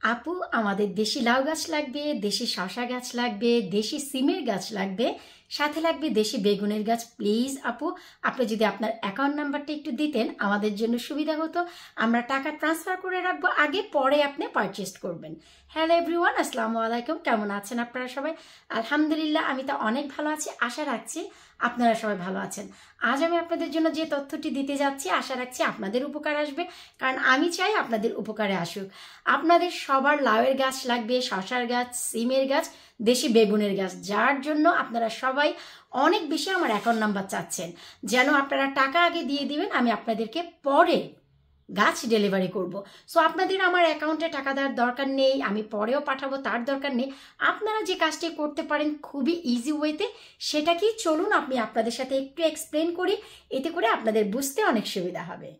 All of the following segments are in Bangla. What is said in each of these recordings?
আপু আমাদের দেশি লাউ গাছ লাগবে, দেশি শসা গাছ লাগবে, দেশি সিমের গাছ লাগবে, সাথে লাগবে দেশি বেগুনের গাছ। প্লিজ আপু, আপনি যদি আপনার অ্যাকাউন্ট নাম্বারটা একটু দিতেন আমাদের জন্য সুবিধা হতো। আমরা টাকা ট্রান্সফার করে রাখবো, আগে পরে আপনি পারচেস করবেন। হ্যালো এভরিওয়ান, আসসালামু আলাইকুম। কেমন আছেন আপনারা সবাই? আলহামদুলিল্লাহ, আমি তো অনেক ভালো আছি। আশা রাখছি আপনারা সবাই ভালো আছেন। আজ আমি আপনাদের জন্য যে তথ্যটি দিতে যাচ্ছি, আশা রাখছি আপনাদের উপকার আসবে, কারণ আমি চাই আপনাদের উপকারে আসুক। আপনাদের সবার লাউয়ের গাছ লাগবে, শসার গাছ, সিমের গাছ, দেশি বেগুনের গাছ, যার জন্য আপনারা সবাই অনেক বেশি আমার অ্যাকাউন্ট নাম্বার চাচ্ছেন, যেন আপনারা টাকা আগে দিয়ে দিবেন, আমি আপনাদেরকে পরে গাছ ডেলিভারি করব। সো আপনাদের আমার অ্যাকাউন্টে টাকা দেওয়ার দরকার নেই, আমি পরেও পাঠাবো তার দরকার নেই। আপনারা যে কাজটি করতে পারেন খুবই ইজি ওয়েতে, সেটা কি চলুন আমি আপনাদের সাথে একটু এক্সপ্লেন করি, এতে করে আপনাদের বুঝতে অনেক সুবিধা হবে।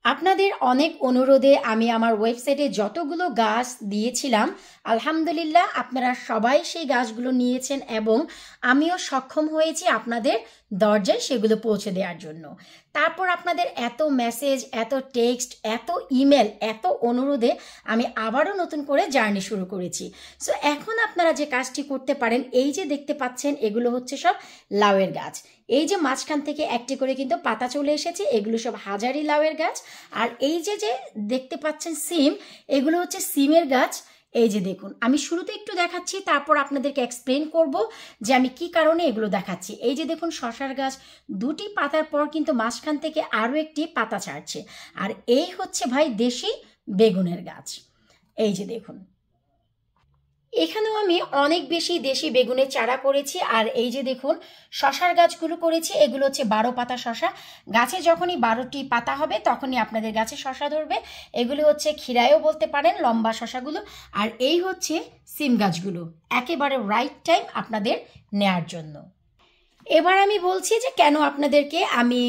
আপনাদের অনেক অনুরোধে আমি আমার ওয়েবসাইটে যতগুলো গাছ দিয়েছিলাম, আলহামদুলিল্লাহ আপনারা সবাই সেই গাছগুলো নিয়েছেন এবং আমিও সক্ষম হয়েছি আপনাদের দরজায় সেগুলো পৌঁছে দেওয়ার জন্য। তারপর আপনাদের এত মেসেজ, এত টেক্সট, এত ইমেল, এত অনুরোধে আমি আবারও নতুন করে জার্নি শুরু করেছি। সো এখন আপনারা যে কাজটি করতে পারেন, এই যে দেখতে পাচ্ছেন এগুলো হচ্ছে সব লাউয়ের গাছ। এই যে মাঝখান থেকে একটি করে কিন্তু পাতা চলে এসেছে, এগুলো সব হাজারি লাউয়ের গাছ। আর এই যে যে দেখতে পাচ্ছেন সিম, এগুলো হচ্ছে সিমের গাছ। এই যে দেখুন, আমি শুরুতে একটু দেখাচ্ছি, তারপর আপনাদেরকে এক্সপ্লেন করব যে আমি কি কারণে এগুলো দেখাচ্ছি। এই যে দেখুন, শসার গাছ দুটি পাতার পর কিন্তু মাঝখান থেকে আরও একটি পাতা ছাড়ছে। আর এই হচ্ছে ভাই দেশি বেগুনের গাছ। এই যে দেখুন, এখানেও আমি অনেক বেশি দেশি বেগুনের চারা করেছি। আর এই যে দেখুন, শসার গাছগুলো করেছি, এগুলো হচ্ছে 12 পাতা শসা। গাছে যখনই 12টি পাতা হবে তখনই আপনাদের গাছে শসা ধরবে। এগুলো হচ্ছে ক্ষীরায়ও বলতে পারেন, লম্বা শসাগুলো। আর এই হচ্ছে সিম গাছগুলো, একেবারে রাইট টাইম আপনাদের নেয়ার জন্য। এবার আমি বলছি যে কেন আপনাদেরকে আমি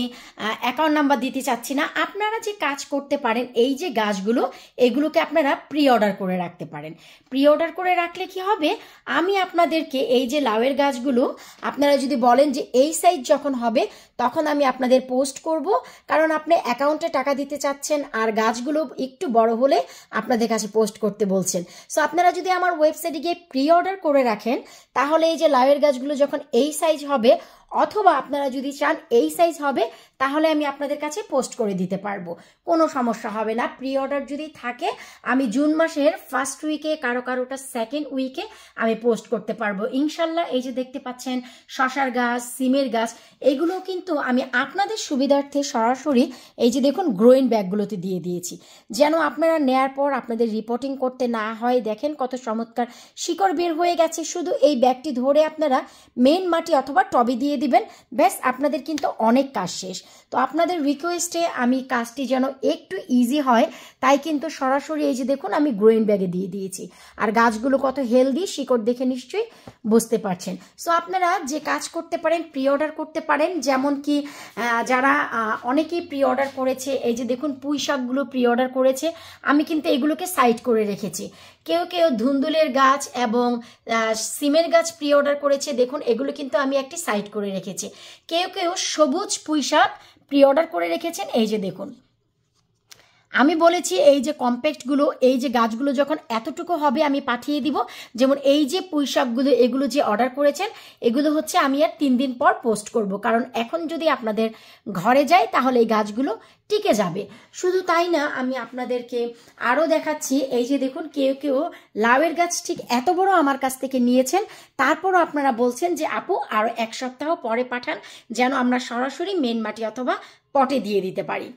অ্যাকাউন্ট নাম্বার দিতে চাচ্ছি না। আপনারা যে কাজ করতে পারেন, এই যে গাছগুলো, এগুলোকে আপনারা প্রি অর্ডার করে রাখতে পারেন। প্রি অর্ডার করে রাখলে কি হবে, আমি আপনাদেরকে এই যে লাউয়ের গাছগুলো আপনারা যদি বলেন যে এই সাইজ যখন হবে তখন আমি আপনাদের পোস্ট করব, কারণ আপনি অ্যাকাউন্টে টাকা দিতে চাচ্ছেন আর গাছগুলো একটু বড় হলে আপনাদের কাছে পোস্ট করতে বলছেন। সো আপনারা যদি আমার ওয়েবসাইটে গিয়ে প্রি অর্ডার করে রাখেন, তাহলে এই যে লাউয়ের গাছগুলো যখন এই সাইজ হবে, অথবা আপনারা যদি চান এই সাইজ হবে, তাহলে আমি আপনাদের কাছে পোস্ট করে দিতে পারবো, কোনো সমস্যা হবে না। প্রি অর্ডার যদি থাকে, আমি জুন মাসের ফার্স্ট উইকে, কারোটা সেকেন্ড উইকে আমি পোস্ট করতে পারবো ইনশাল্লাহ। এই যে দেখতে পাচ্ছেন শসার গাছ, সিমের গাছ, এগুলো কিন্তু আমি আপনাদের সুবিধার্থে সরাসরি এই যে দেখুন গ্রোইং ব্যাগগুলোতে দিয়ে দিয়েছি, যেন আপনারা নেয়ার পর আপনাদের রিপোর্টিং করতে না হয়। দেখেন কত চমৎকার শিকড় বের হয়ে গেছে। শুধু এই ব্যাগটি ধরে আপনারা মেন মাটি অথবা টবে দিয়ে দিবেন, ব্যাস আপনাদের কিন্তু অনেক কাজ শেষ। তো আপনাদের রিকোয়েস্টে আমি কাজটি যেন একটু ইজি হয়, তাই কিন্তু সরাসরি এই যে দেখুন আমি গ্রোইং ব্যাগে দিয়ে দিয়েছি। আর গাছগুলো কত হেলদি, শিকড় দেখে নিশ্চয়ই বুঝতে পারছেন। সো আপনারা যে কাজ করতে পারেন, প্রি অর্ডার করতে পারেন। যেমন কি যারা অনেকেই প্রি অর্ডার করেছে, এই যে দেখুন পুঁই শাকগুলো প্রি অর্ডার করেছে, আমি কিন্তু এগুলোকে সাইড করে রেখেছি। কেউ কেউ ধুন্দুলের গাছ এবং সিমের গাছ প্রি অর্ডার করেছে, দেখুন এগুলো কিন্তু আমি একটি সাইড করে রেখেছি। কেউ কেউ সবুজ পুঁই শাক প্রি অর্ডার করে রেখেছেন। এই যে দেখুন, আমি বলেছি এই যে কম্প্যাক্টগুলো, এই যে গাছগুলো যখন এতটুকু হবে আমি পাঠিয়ে দিব। যেমন এই যে পুঁই শাকগুলো, এগুলো যে অর্ডার করেছেন, এগুলো হচ্ছে আমি আর 3 দিন পর পোস্ট করব, কারণ এখন যদি আপনাদের ঘরে যায় তাহলে এই গাছগুলো টিকে যাবে। শুধু তাই না, আমি আপনাদেরকে আরও দেখাচ্ছি। এই যে দেখুন, কেউ কেউ লাউয়ের গাছ ঠিক এত বড় আমার কাছ থেকে নিয়েছেন, তারপরও আপনারা বলছেন যে আপু আরও 1 সপ্তাহ পরে পাঠান, যেন আমরা সরাসরি মেন মাটি অথবা পটে দিয়ে দিতে পারি।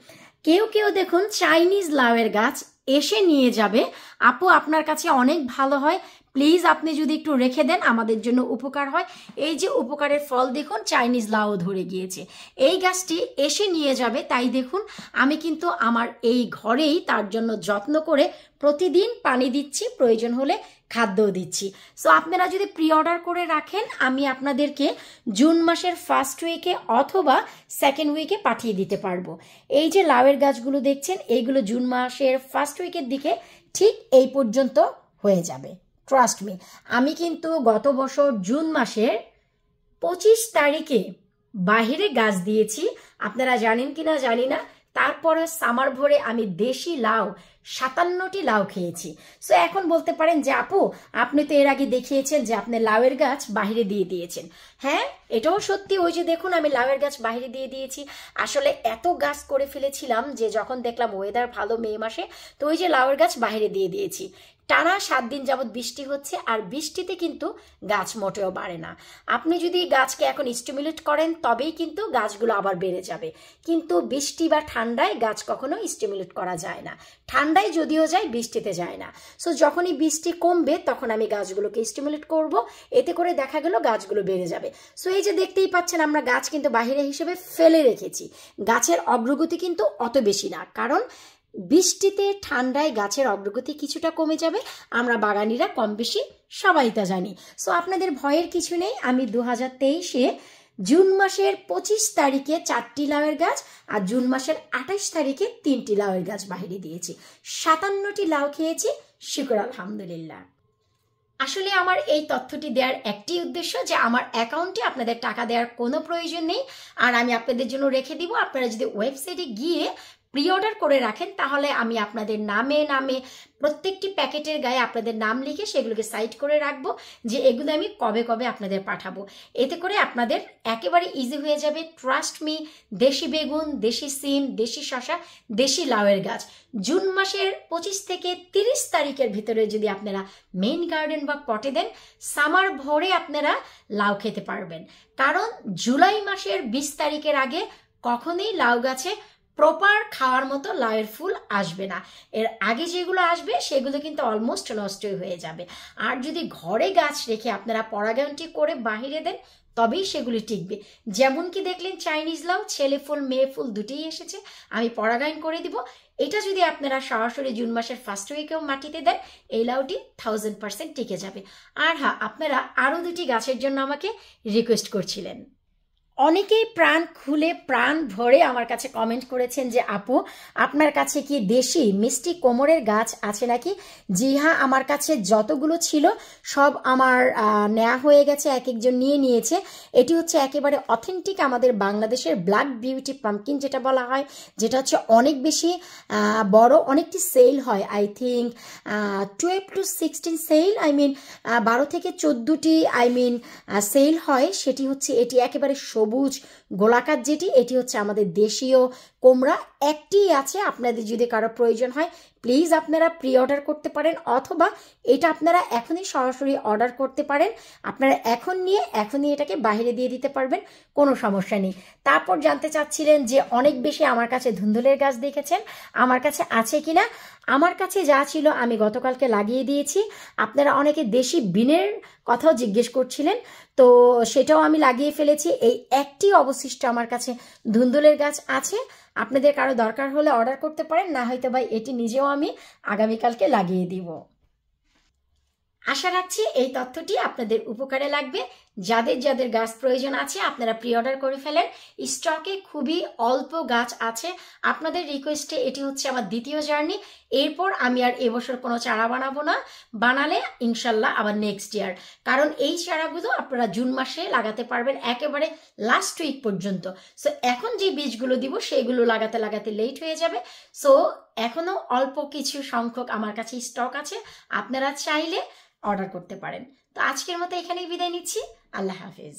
কেউ কেউ দেখুন চাইনিজ লাউয়ের গাছ এসে নিয়ে যাবে। আপু আপনার কাছে অনেক ভালো হয়, প্লিজ আপনি যদি একটু রেখে দেন আমাদের জন্য উপকার হয়। এই যে উপকারের ফল দেখুন, চাইনিজ লাউ ধরে গিয়েছে। এই গাছটি এসে নিয়ে যাবে, তাই দেখুন আমি কিন্তু আমার এই ঘরেই তার জন্য যত্ন করে প্রতিদিন পানি দিচ্ছি, প্রয়োজন হলে খাদ্যও দিচ্ছি। সো আপনারা যদি প্রি অর্ডার করে রাখেন, আমি আপনাদেরকে জুন মাসের ফার্স্ট উইকে অথবা সেকেন্ড উইকে পাঠিয়ে দিতে পারবো। এই যে লাউয়ের গাছগুলো দেখছেন, এইগুলো জুন মাসের ফার্স্ট উইকের দিকে ঠিক এই পর্যন্ত হয়ে যাবে। ট্রাস্ট মি, আমি কিন্তু গত বছর জুন মাসের 25 তারিখে বাহিরে গাছ দিয়েছি, আপনারা জানেন কিনা জানি না। তারপরে সামার ভরে আমি দেশি লাউ 57টি লাউ খেয়েছি। সো এখন বলতে পারেন যে আপু আপনি তো এর আগে দেখিয়েছেন যে আপনি লাউয়ের গাছ বাইরে দিয়ে দিয়েছেন। হ্যাঁ, এটাও সত্যি। ওই যে দেখুন আমি লাউয়ের গাছ বাইরে দিয়ে দিয়েছি। আসলে এত গাছ করে ফেলেছিলাম যে যখন দেখলাম ওয়েদার ভালো মে মাসে, তো ওই যে লাউয়ের গাছ বাইরে দিয়ে দিয়েছি। টানা 7 দিন যাবৎ বৃষ্টি হচ্ছে, আর বৃষ্টিতে কিন্তু গাছ মোটেও বাড়ে না। আপনি যদি গাছকে এখন স্টিমুলেট করেন তবেই কিন্তু গাছগুলো আবার বেড়ে যাবে, কিন্তু বৃষ্টি বা ঠান্ডায় গাছ কখনো স্টিমুলেট করা যায় না। ঠান্ডায় যদিও যায়, বৃষ্টিতে যায় না। সো যখনই বৃষ্টি কমবে তখন আমি গাছগুলোকে স্টিমুলেট করব, এতে করে দেখা গেল গাছগুলো বেড়ে যাবে। সো এই যে দেখতেই পাচ্ছেন আমরা গাছ কিন্তু বাহিরে হিসেবে ফেলে রেখেছি। গাছের অগ্রগতি কিন্তু অত বেশি না, কারণ বৃষ্টিতে ঠান্ডায় গাছের অগ্রগতি কিছুটা কমে যাবে। আমরা বাগানিরা কম বেশি সবাই তা জানি। সো আপনাদের ভয়ের কিছু নেই। আমি 2023-এ জুন মাসের 25 তারিখে 4টি লাউয়ের গাছ আর জুন মাসের 28 তারিখে 3টি লাউয়ের গাছ বাহিরে দিয়েছি। 57টি লাউ খেয়েছি, শুকর আলহামদুলিল্লাহ। আসলে আমার এই তথ্যটি দেওয়ার একটি উদ্দেশ্য যে আমার অ্যাকাউন্টে আপনাদের টাকা দেওয়ার কোনো প্রয়োজন নেই, আর আমি আপনাদের জন্য রেখে দিব। আপনারা যদি ওয়েবসাইটে গিয়ে প্রি অর্ডার করে রাখেন তাহলে আমি আপনাদের নামে প্রত্যেকটি প্যাকেটের গায়ে আপনাদের নাম লিখে সেগুলোকে সাইড করে রাখবো যে এগুলো আমি কবে কবে আপনাদের পাঠাবো। এতে করে আপনাদের একেবারে ইজি হয়ে যাবে। ট্রাস্ট মি, দেশি বেগুন, দেশি সিম, দেশি শসা, দেশি লাউয়ের গাছ জুন মাসের 25 থেকে 30 তারিখের ভিতরে যদি আপনারা মেইন গার্ডেন বা পটে দেন, সামার ভরে আপনারা লাউ খেতে পারবেন। কারণ জুলাই মাসের 20 তারিখের আগে কখনোই লাউ গাছে প্রপার খাওয়ার মতো লাউয়ের ফুল আসবে না। এর আগে যেগুলো আসবে সেগুলো কিন্তু অলমোস্ট নষ্টই হয়ে যাবে। আর যদি ঘরে গাছ রেখে আপনারা পরাগায়নটি করে বাহিরে দেন তবেই সেগুলি টিকবে। যেমন কি দেখলেন চাইনিজ লাউ, ছেলে ফুল মেয়ে ফুল দুটিই এসেছে, আমি পরাগায়ন করে দিব। এটা যদি আপনারা সরাসরি জুন মাসের ফার্স্ট উইকেও মাটিতে দেন, এই লাউটি 1000% টিকে যাবে। আর হ্যাঁ, আপনারা আরও 2টি গাছের জন্য আমাকে রিকোয়েস্ট করছিলেন। অনেকেই প্রাণ খুলে প্রাণ ভরে আমার কাছে কমেন্ট করেছেন যে আপু আপনার কাছে কি দেশি মিষ্টি কোমরের গাছ আছে নাকি? জি হ্যাঁ, আমার কাছে যতগুলো ছিল সব আমার নেওয়া হয়ে গেছে, এক একজন নিয়ে নিয়েছে। এটি হচ্ছে একেবারে অথেন্টিক আমাদের বাংলাদেশের ব্ল্যাক বিউটি পাম্পকিন যেটা বলা হয়, যেটা হচ্ছে অনেক বেশি বড়, অনেকটি সেল হয়। আই থিঙ্ক 12 to 16 সেল, 12 থেকে 14টি সেল হয়। সেটি হচ্ছে এটি একেবারে সবুজ গোলাকার, যেটি এটি হচ্ছে আমাদের দেশীয় কোমড়া। একটি আছে, আপনাদের যদি কারো প্রয়োজন হয় প্লিজ আপনারা প্রি অর্ডার করতে পারেন, অথবা এটা আপনারা এখনই সরাসরি অর্ডার করতে পারেন। আপনারা এখন নিয়ে এখনই এটাকে বাইরে দিয়ে দিতে পারবেন, কোনো সমস্যা নেই। তারপর জানতে চাচ্ছিলেন যে অনেক বেশি আমার কাছে ধুন্দুলের গাছ দেখেছেন, আমার কাছে আছে কিনা। আমার কাছে যা ছিল আমি গতকালকে লাগিয়ে দিয়েছি। আপনারা অনেকে দেশি বিনের কথাও জিজ্ঞেস করছিলেন, তো সেটাও আমি লাগিয়ে ফেলেছি। এই একটি অবশিষ্ট আমার কাছে ধুন্দুলের গাছ আছে। আপনাদের কারো দরকার হলে অর্ডার করতে পারেন, না হয়তো বা এটি নিজেও আমি আগামীকালকে লাগিয়ে দিব। আশা রাখছি এই তথ্যটি আপনাদের উপকারে লাগবে। যাদের যাদের গাছ প্রয়োজন আছে আপনারা প্রি অর্ডার করে ফেলেন। স্টকে খুবই অল্প গাছ আছে। আপনাদের রিকোয়েস্টে এটি হচ্ছে আমার দ্বিতীয় জার্নি। এরপর আমি আর এবছর কোনো চারা বানাবো না, বানালে ইনশাল্লাহ আবার নেক্সট ইয়ার। কারণ এই চারাগুলো আপনারা জুন মাসে লাগাতে পারবেন একেবারে লাস্ট উইক পর্যন্ত। সো এখন যে বীজগুলো দিব সেগুলো লাগাতে লাগাতে লেট হয়ে যাবে। সো এখনো অল্প কিছু সংখ্যক আমার কাছে স্টক আছে, আপনারা চাইলে অর্ডার করতে পারেন। তো আজকের মতো এখানেই বিদায় নিচ্ছি। আল্লাহ হাফেজ।